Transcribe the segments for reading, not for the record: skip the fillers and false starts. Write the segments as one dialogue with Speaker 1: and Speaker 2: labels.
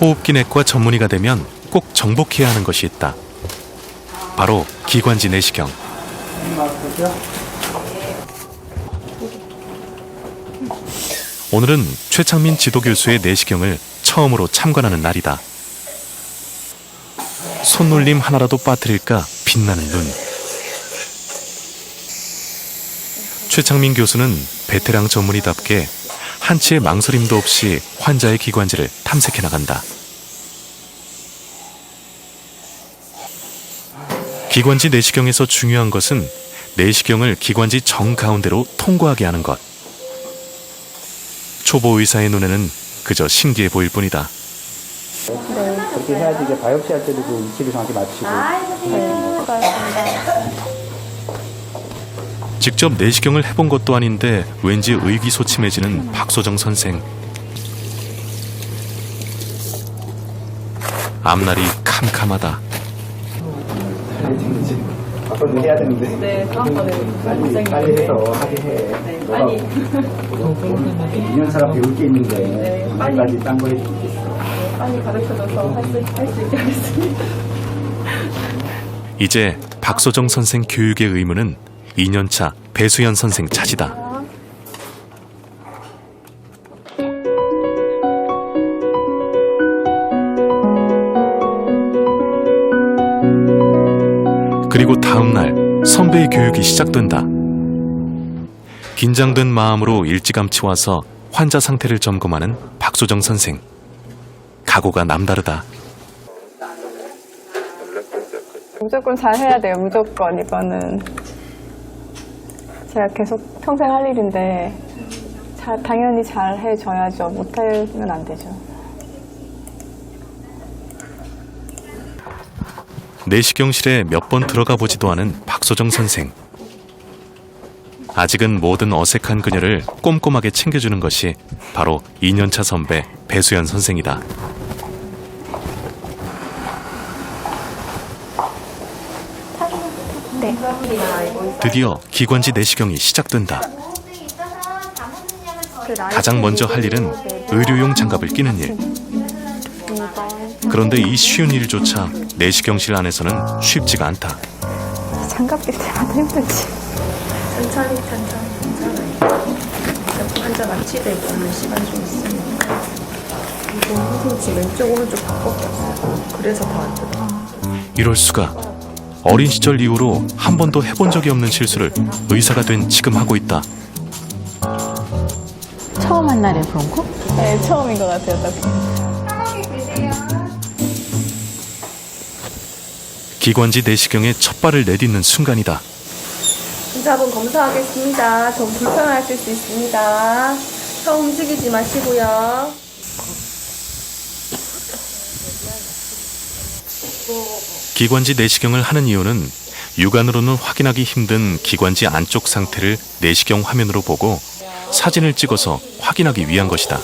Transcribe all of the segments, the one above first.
Speaker 1: 호흡기 내과 전문의가 되면 꼭 정복해야 하는 것이 있다. 바로 기관지 내시경. 오늘은 최창민 지도교수의 내시경을 처음으로 참관하는 날이다. 손놀림 하나라도 빠뜨릴까 빛나는 눈. 최창민 교수는 베테랑 전문의답게 한치의 망설임도 없이 환자의 기관지를 탐색해 나간다. 기관지 내시경에서 중요한 것은 내시경을 기관지 정가운데로 통과하게 하는 것. 초보 의사의 눈에는 그저 신기해 보일 뿐이다.
Speaker 2: 그렇게 해야지 이제 바이옵시 할 때도 그 위치를 정확히 맞추고.
Speaker 1: 직접 내시경을 해본 것도 아닌데 왠지 의기소침해지는 박소정 선생. 앞날이 캄캄하다.
Speaker 2: 앞으로 해야 되는데.
Speaker 3: 네, 다음번에
Speaker 2: 빨리 해서 하게 해.
Speaker 3: 네, 빨리.
Speaker 2: 2년차가 배울 게 있는데
Speaker 3: 네,
Speaker 2: 빨리 딴 거 해줄 수 있어.
Speaker 3: 빨리 가르쳐줘서 할 수 있게 하겠습니다.
Speaker 1: 이제 박소정 선생 교육의 의무는 2년차 배수연 선생 차지다. 그리고 다음 날 선배의 교육이 시작된다. 긴장된 마음으로 일찌감치 와서 환자 상태를 점검하는 박소정 선생. 각오가 남다르다.
Speaker 4: 무조건 잘 해야 돼요. 무조건 이거는 제가 계속 평생 할 일인데 당연히 잘 해줘야죠. 못하면 안 되죠.
Speaker 1: 내시경실에 몇 번 들어가 보지도 않은 박소정 선생. 아직은 모든 어색한 그녀를 꼼꼼하게 챙겨주는 것이 바로 2년차 선배 배수연 선생이다.
Speaker 4: 네.
Speaker 1: 드디어 기관지 내시경이 시작된다. 가장 먼저 할 일은 의료용 장갑을 끼는 일. 그런데 이 쉬운 일조차 내시경실 안에서는 쉽지가 않다.
Speaker 4: 장갑 낄 때마다 힘들지.
Speaker 3: 천천히 괜찮아요. 환자 마취되고 오는 시간 좀 있으니까. 이거 항상 왼쪽 오른쪽 바꿨어요. 그래서 더 안 들어.
Speaker 1: 이럴 수가. 어린 시절 이후로 한 번도 해본 적이 없는 실수를 의사가 된 지금 하고 있다.
Speaker 5: 처음 한 날에 그런 거?
Speaker 4: 네, 처음인 것 같아요. 딱.
Speaker 1: 기관지 내시경에 첫 발을 내딛는 순간이다.
Speaker 3: 환자분 검사하겠습니다. 좀 불편하실 수 있습니다. 혀 움직이지 마시고요.
Speaker 1: 기관지 내시경을 하는 이유는 육안으로는 확인하기 힘든 기관지 안쪽 상태를 내시경 화면으로 보고 사진을 찍어서 확인하기 위한 것이다.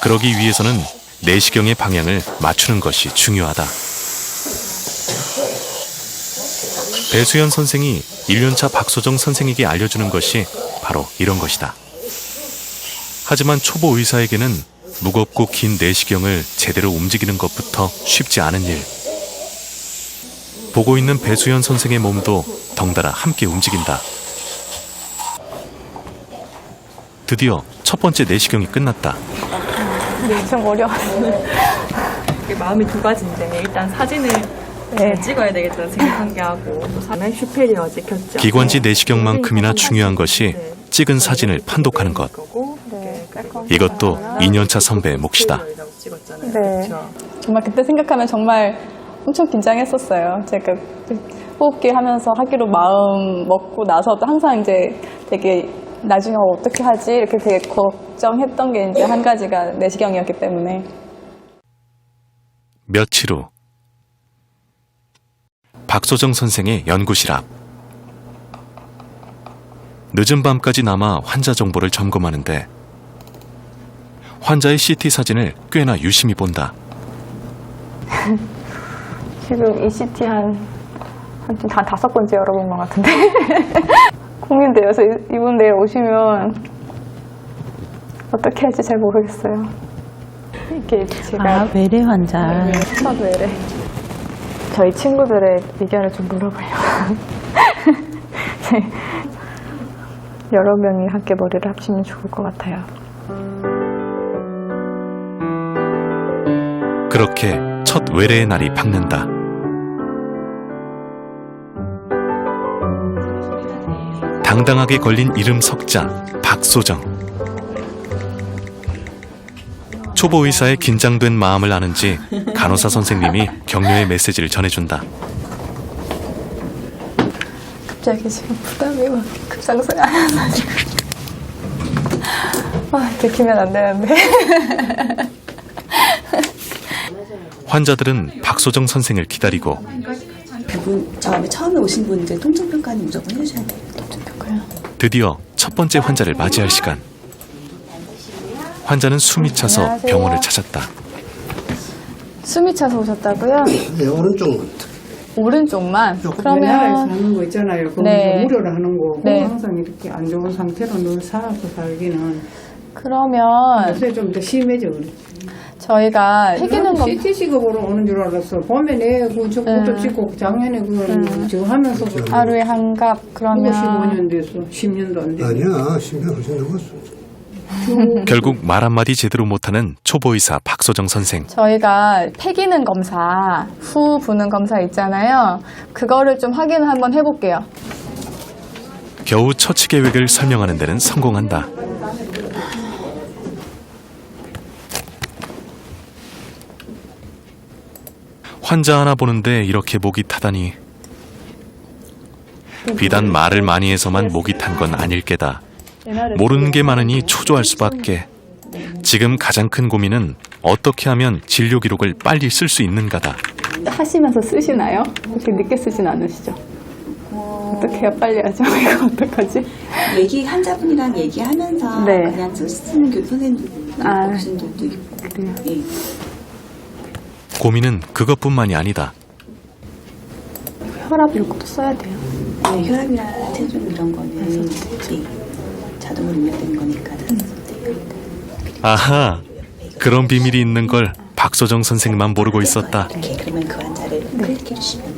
Speaker 1: 그러기 위해서는 내시경의 방향을 맞추는 것이 중요하다. 배수연 선생이 1년차 박소정 선생에게 알려주는 것이 바로 이런 것이다. 하지만 초보 의사에게는 무겁고 긴 내시경을 제대로 움직이는 것부터 쉽지 않은 일. 보고 있는 배수연 선생의 몸도 덩달아 함께 움직인다. 드디어 첫 번째 내시경이 끝났다.
Speaker 4: 좀 어려워요.
Speaker 3: 마음이 두 가지인데 일단 사진을 찍어야 되겠다는 생각한 게 하고 또 슈페리어 찍혔죠.
Speaker 1: 기관지 내시경만큼이나 중요한 것이 찍은 사진을 판독하는 것. 이것도 2년차 선배의 몫이다.
Speaker 4: 네. 정말 그때 생각하면 정말 엄청 긴장했었어요. 제가 호흡기 하면서 하기로 마음 먹고 나서도 항상 이제 되게 나중에 어떻게 하지 이렇게 되게 걱정했던 게 이제 한 가지가 내시경이었기 때문에.
Speaker 1: 며칠 후 박소정 선생의 연구실 앞. 늦은 밤까지 남아 환자 정보를 점검하는데 환자의 CT 사진을 꽤나 유심히 본다.
Speaker 4: 지금 ECT 한 5번째 열어본 것 같은데. 고민돼요. 그래서 이분 내일 오시면 어떻게 할지 잘 모르겠어요.
Speaker 3: 이렇게 제가
Speaker 5: 외래 환자.
Speaker 3: 첫 외래. 저희 친구들의 의견을 좀 물어보려고. 여러 명이 함께 머리를 합치면 좋을 것 같아요.
Speaker 1: 그렇게 첫 외래의 날이 밝는다. 당당하게 걸린 이름 석자 박소정. 초보 의사의 긴장된 마음을 아는지 간호사 선생님이 격려의 메시지를 전해준다.
Speaker 3: 갑자기 지금 부담이 막 급상승하면서 지금. 들키면 안 되는데.
Speaker 1: 환자들은 박소정 선생을 기다리고
Speaker 6: 그분 처음에 오신 분 이제 통증평가는 무조건 해주셔야 돼요.
Speaker 3: 통증평가요?
Speaker 1: 드디어 첫 번째 환자를 맞이할 시간. 환자는 숨이 차서
Speaker 3: 안녕하세요.
Speaker 1: 병원을 찾았다.
Speaker 3: 숨이 차서 오셨다고요?
Speaker 7: 네, 오른쪽은
Speaker 3: 오른쪽만?
Speaker 8: 우리나라에서
Speaker 3: 그러면
Speaker 8: 하는 거 있잖아요. 그거
Speaker 3: 네.
Speaker 8: 무료로 하는 거. 그거
Speaker 3: 네.
Speaker 8: 항상 이렇게 안 좋은 상태로 늘 살아서 살기는
Speaker 3: 그러면
Speaker 8: 요새 좀 더 심해져.
Speaker 3: 저희가 새기는 거
Speaker 8: CT 시급으로 오는 줄 알았어. 봄에 그 저것도 찍고 작년에 저거 하면서
Speaker 3: 하루에 한 갑 그러면
Speaker 8: 15년 됐어. 10년도 안 됐어.
Speaker 7: 아니야 10년 훨씬 넘었어.
Speaker 1: 결국 말 한마디 제대로 못하는 초보 의사 박소정 선생.
Speaker 3: 저희가 폐기능 검사, 후 부는 검사 있잖아요. 그거를 좀 확인을 한번 해볼게요.
Speaker 1: 겨우 처치 계획을 설명하는 데는 성공한다. 환자 하나 보는데 이렇게 목이 타다니. 비단 말을 많이 해서만 목이 탄 건 아닐 게다. 모르는 게 많으니 초조할 수밖에. 지금 가장 큰 고민은 어떻게 하면 진료 기록을 빨리 쓸 수 있는가다.
Speaker 4: 하시면서 쓰시나요? 그렇게 늦게 쓰진 않으시죠? 어떻게 해야 빨리 하죠? 이거 어떡하지?
Speaker 6: 환자분이랑 얘기하면서
Speaker 4: 네.
Speaker 6: 그냥 쓰시는 선생님도
Speaker 4: 아,
Speaker 6: 교수님들도 있고.
Speaker 4: 그래요?
Speaker 6: 예.
Speaker 1: 고민은 그것뿐만이 아니다.
Speaker 3: 혈압 이런 것도 써야 돼요.
Speaker 6: 네, 혈압이랑 체중 이런 거는 예, 자동으로 입력되는 거니까.
Speaker 1: 아하, 그런 비밀이 있는 걸 박소정 선생만 모르고 있었다.
Speaker 6: 이렇게 그러면 그 환자를 클릭해 주시면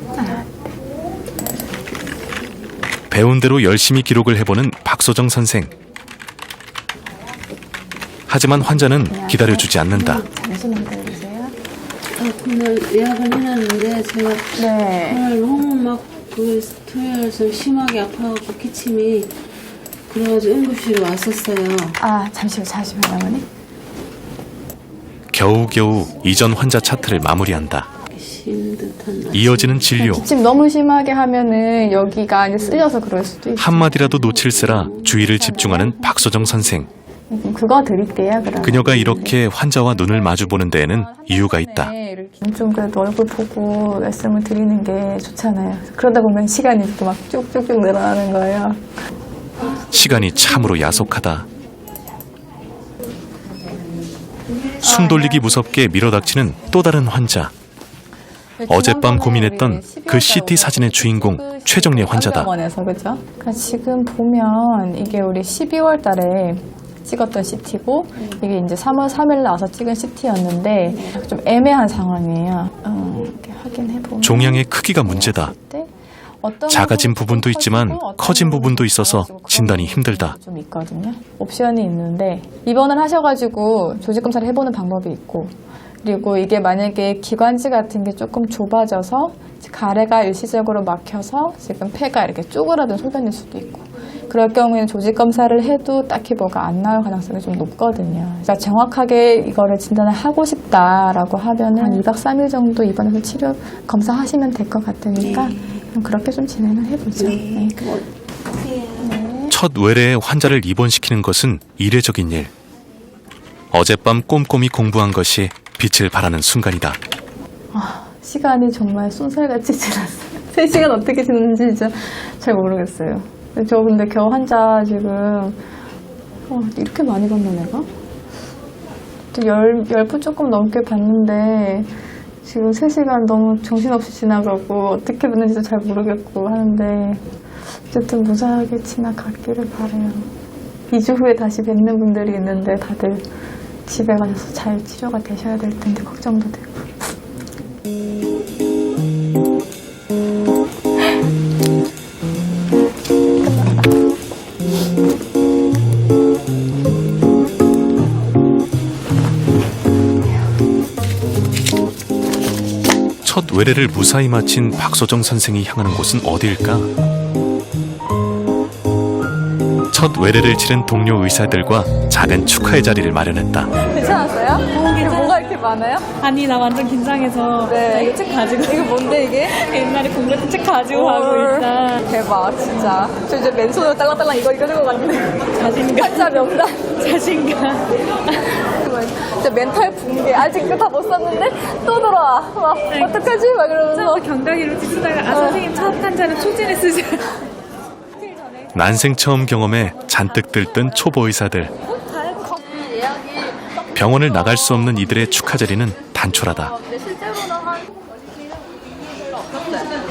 Speaker 1: 배운 대로 열심히 기록을 해보는 박소정 선생. 하지만 환자는 기다려주지 않는다.
Speaker 3: 잠시만 기다려주세요.
Speaker 9: 오늘 예약을 해놨는데 제가
Speaker 3: 네.
Speaker 9: 오늘 너무 막 토요일 좀 심하게 아파갖고 기침이 그래가지고 응급실에 왔었어요.
Speaker 3: 잠시만요, 어머니.
Speaker 1: 겨우겨우 이전 환자 차트를 마무리한다.
Speaker 9: 듯한
Speaker 1: 이어지는 진료.
Speaker 3: 기침 너무 심하게 하면은 여기가 이제 쓸려서 그럴 수도 있고.
Speaker 1: 한마디라도 놓칠세라 주의를 집중하는 박소정 선생.
Speaker 3: 그거 드릴게요, 그럼.
Speaker 1: 그녀가 이렇게 환자와 눈을 마주보는 데에는 이유가 있다.
Speaker 3: 좀 그래도 얼굴 보고 말씀을 드리는 게 좋잖아요. 그러다 보면 시간이 이렇게 막 쭉쭉쭉 늘어나는 거예요.
Speaker 1: 시간이 참으로 야속하다. 숨 돌리기 무섭게 밀어닥치는 또 다른 환자. 어젯밤 고민했던 그 CT 사진의 주인공 최정례 환자다.
Speaker 3: 병원에서 그죠? 그러니까 지금 보면 이게 우리 12월 달에 찍었던 CT고 이게 이제 3월 3일 나와서 찍은 CT였는데 좀 애매한 상황이에요. 이렇게 확인해 보면
Speaker 1: 종양의 크기가 문제다. 작아진 부분도 있지만 커진 부분도 있어서 진단이 힘들다.
Speaker 3: 좀 있거든요. 옵션이 있는데 입원을 하셔가지고 조직 검사를 해보는 방법이 있고 그리고 이게 만약에 기관지 같은 게 조금 좁아져서 가래가 일시적으로 막혀서 지금 폐가 이렇게 쪼그라든 소변일 수도 있고 그럴 경우에는 조직 검사를 해도 딱히 뭐가 안 나올 가능성이 좀 높거든요. 그러니까 정확하게 이거를 진단을 하고 싶다라고 하면은 한 2박 3일 정도 입원해서 치료 검사하시면 될 것 같으니까 그럼 그렇게 좀 진행을 해보죠. 네.
Speaker 1: 첫 외래의 환자를 입원시키는 것은 이례적인 일. 어젯밤 꼼꼼히 공부한 것이 빛을 발하는 순간이다.
Speaker 3: 시간이 정말 쏜살같이 지났어요. 3시간 어떻게 지났는지 진짜 잘 모르겠어요. 저 근데 겨우 환자 지금 이렇게 많이 봤나 내가? 10분 조금 넘게 봤는데 지금 3시간 너무 정신없이 지나가고 어떻게 됐는지도 잘 모르겠고 하는데 어쨌든 무사하게 지나가기를 바라요. 2주 후에 다시 뵙는 분들이 있는데 다들 집에 가셔서 잘 치료가 되셔야 될 텐데 걱정도 되고.
Speaker 1: 첫 외래를 무사히 마친 박소정 선생이 향하는 곳은 어디일까? 첫 외래를 치른 동료 의사들과 작은 축하의 자리를 마련했다.
Speaker 3: 괜찮았어요? 뭐가 이렇게 많아요?
Speaker 4: 아니 나 완전 긴장해서 나 이거 책 가지고
Speaker 3: 이게 뭔데 이게?
Speaker 4: 옛날에 공부했던 책 가지고 가고 있다.
Speaker 3: 대박 진짜. 저 이제 맨손으로 딸랑딸랑 이거 들고 갔는데.
Speaker 4: 자신감.
Speaker 3: 한자 명단.
Speaker 4: 자신감.
Speaker 3: 진짜 멘탈 붕괴. 아직 다 못 썼는데 또 들어와. 막 어떡하지? 막 이러면서.
Speaker 4: 경각이로 쓰다가 선생님 첫 한자를 초진에 쓰세요.
Speaker 1: 난생 처음 경험에 잔뜩 들뜬 초보 의사들. 병원을 나갈 수 없는 이들의 축하 자리는 단촐하다.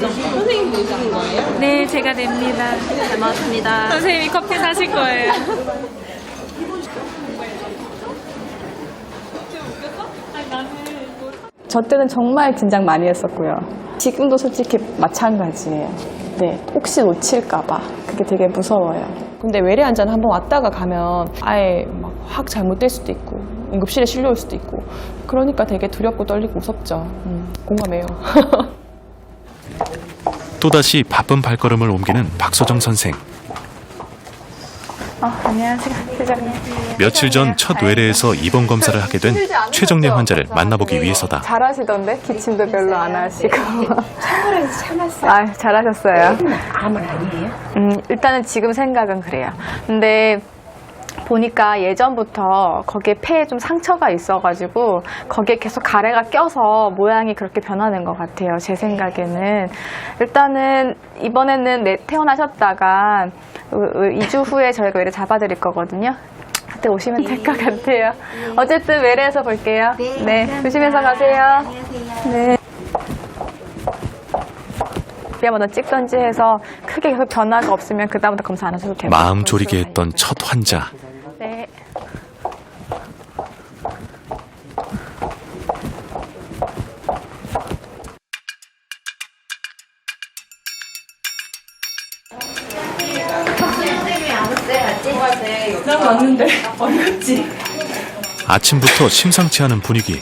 Speaker 4: 선생님 보시는 거예요? 네, 제가 냅니다. 잘 먹었습니다. 선생님이 커피 사실 거예요.
Speaker 3: 저 때는 정말 긴장 많이 했었고요. 지금도 솔직히 마찬가지예요. 네, 혹시 놓칠까봐 그게 되게 무서워요.
Speaker 4: 근데 외래 환자는 한번 왔다가 가면 아예 막 확 잘못될 수도 있고 응급실에 실려올 수도 있고 그러니까 되게 두렵고 떨리고 무섭죠. 공감해요.
Speaker 1: 또다시 바쁜 발걸음을 옮기는 박소정 선생.
Speaker 3: 안녕하세요. 회장님.
Speaker 1: 며칠 전 첫 외래에서 입원 검사를 하게 된 최정례 환자를 만나보기 위해서다.
Speaker 3: 잘하시던데? 기침도 별로 안 하시고. 참았어요. 아, 잘하셨어요.
Speaker 6: 암은 아니에요?
Speaker 3: 일단은 지금 생각은 그래요. 근데 보니까 예전부터 거기에 폐에 좀 상처가 있어가지고 거기에 계속 가래가 껴서 모양이 그렇게 변하는 것 같아요. 제 생각에는. 일단은 이번에는 퇴원하셨다가 2주 후에 저희가 외래 잡아드릴 거거든요. 그때 오시면 될 것 같아요. 어쨌든 외래에서 볼게요. 네, 조심해서 가세요. 네. 한번 찍던지 해서 크게 계속 변화가 없으면 그 다음부터 검사 안 하셔도 돼요.
Speaker 1: 마음 졸이게 했던 첫 환자.
Speaker 3: 네.
Speaker 1: 아침부터 심상치 않은 분위기.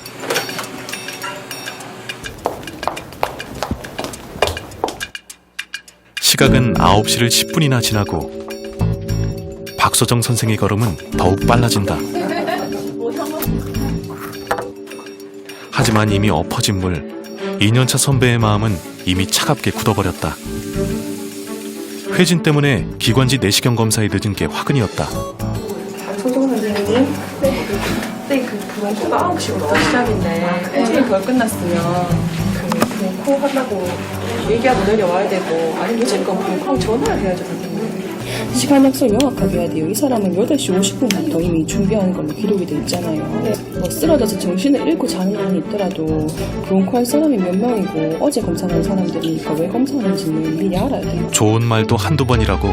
Speaker 1: 시각은 9시를 10분이나 지나고 박소정 선생의 걸음은 더욱 빨라진다. 하지만 이미 엎어진 물, 2년차 선배의 마음은 이미 차갑게 굳어버렸다. 회진 때문에 기관지 내시경 검사에 늦은 게 화근이었다.
Speaker 4: 소정 선생님? 네, 그 브론코가 9시부터 시작인데 일주일 덜 끝났으면 그 브론코 하려고 얘기하고 내려와야 되고 아니 늦을 건 브론코 전화를 해야죠 선생님. 시간 약속 명확하게 해야 돼요. 이 사람은 8시 50분부터 이미 준비하는 걸로 기록이 돼 있잖아요. 뭐 쓰러져서 정신을 잃고 자는 날이 있더라도 브론코 할 사람이 몇 명이고 어제 검사한 사람들이니까 왜 검사하는지는 미리 알아야 돼요.
Speaker 1: 좋은 말도 한두 번이라고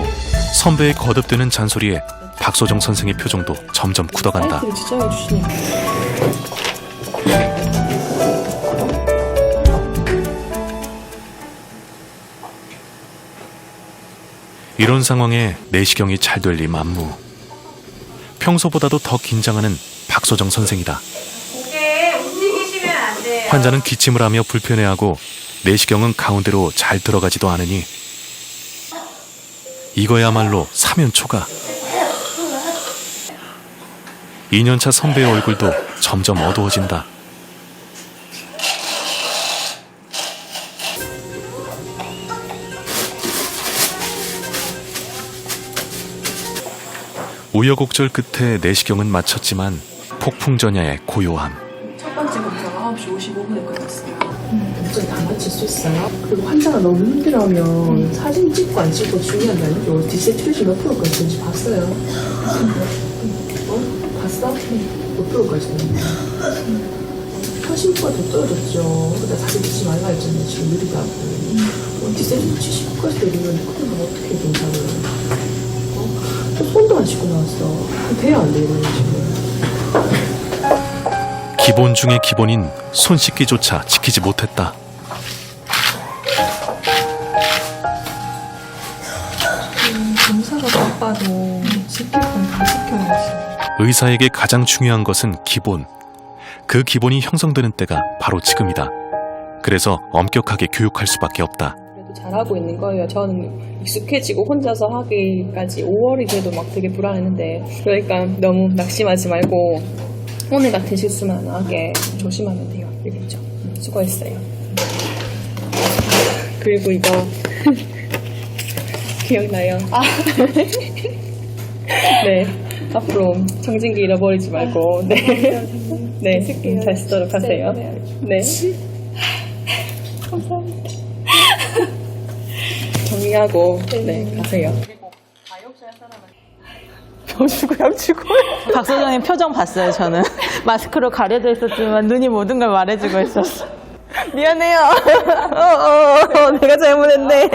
Speaker 1: 선배의 거듭되는 잔소리에 박소정 선생의 표정도 점점 굳어간다.
Speaker 4: 아이들을 지적해 주시니까.
Speaker 1: 이런 상황에 내시경이 잘 될 리 만무. 평소보다도 더 긴장하는 박소정 선생이다. 환자는 기침을 하며 불편해하고 내시경은 가운데로 잘 들어가지도 않으니 이거야말로 사면초가. 2년차 선배의 얼굴도 점점 어두워진다. 우여곡절 끝에 내시경은 마쳤지만 폭풍전야의 고요함.
Speaker 4: 첫 번째 검사가 9시 55분에 끝났어요. 완전히 다 마칠 수 있어요. 그리고 환자가 너무 힘들어하면 사진 찍고 안 찍고 중요한 게 아니고 디스트리션 몇 프로까지 되는지 봤어요. 봤어? 몇 프로까지 되는지. 80%가 더 떨어졌죠. 그러다 사진 찍지 말라 했잖아요. 지금 느리다고. 디스트리션 70%까지 되면 그러면 어떻게 괜찮아요? 손도 안 씻고 나왔어. 돼야 안 돼, 이러면 지금.
Speaker 1: 기본 중의 기본인 손 씻기조차 지키지 못했다.
Speaker 3: 검사가 바빠도 지킬 건 다 지켜야지.
Speaker 1: 의사에게 가장 중요한 것은 기본. 그 기본이 형성되는 때가 바로 지금이다. 그래서 엄격하게 교육할 수밖에 없다.
Speaker 10: 그래도 잘하고 있는 거예요. 저는 익숙해지고 혼자서 하기까지 5월이 돼도 막 되게 불안했는데, 그러니까 너무 낙심하지 말고 오늘 같은 실수만 안 하게 조심하면 돼요. 이거죠. 수고했어요. 그리고 이거 기억나요? 네. 앞으로 청진기 잃어버리지 말고 네, 잘 쓰도록 하세요. 네. 감사합니다. 정리하고 가세요.
Speaker 5: 박 소장님 표정 봤어요, 저는. 마스크로 가려져 있었지만 눈이 모든 걸 말해주고 있었어. 미안해요. 내가 잘못했네.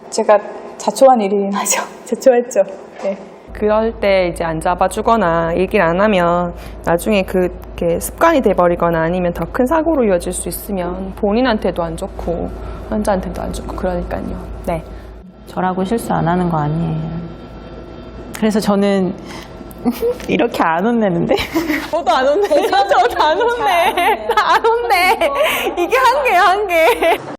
Speaker 4: 제가 자초한 일이 맞아. 자초했죠. 네.
Speaker 10: 그럴 때 이제 안 잡아주거나 얘기를 안 하면 나중에 그게 습관이 돼버리거나 아니면 더 큰 사고로 이어질 수 있으면 본인한테도 안 좋고 환자한테도 안 좋고 그러니까요. 네.
Speaker 5: 저라고 실수 안 하는 거 아니에요. 그래서 저는 이렇게 안 혼내는데? 저도 안 혼내. 저도 안 혼내. 안 혼내. 이게 한계야, 한계.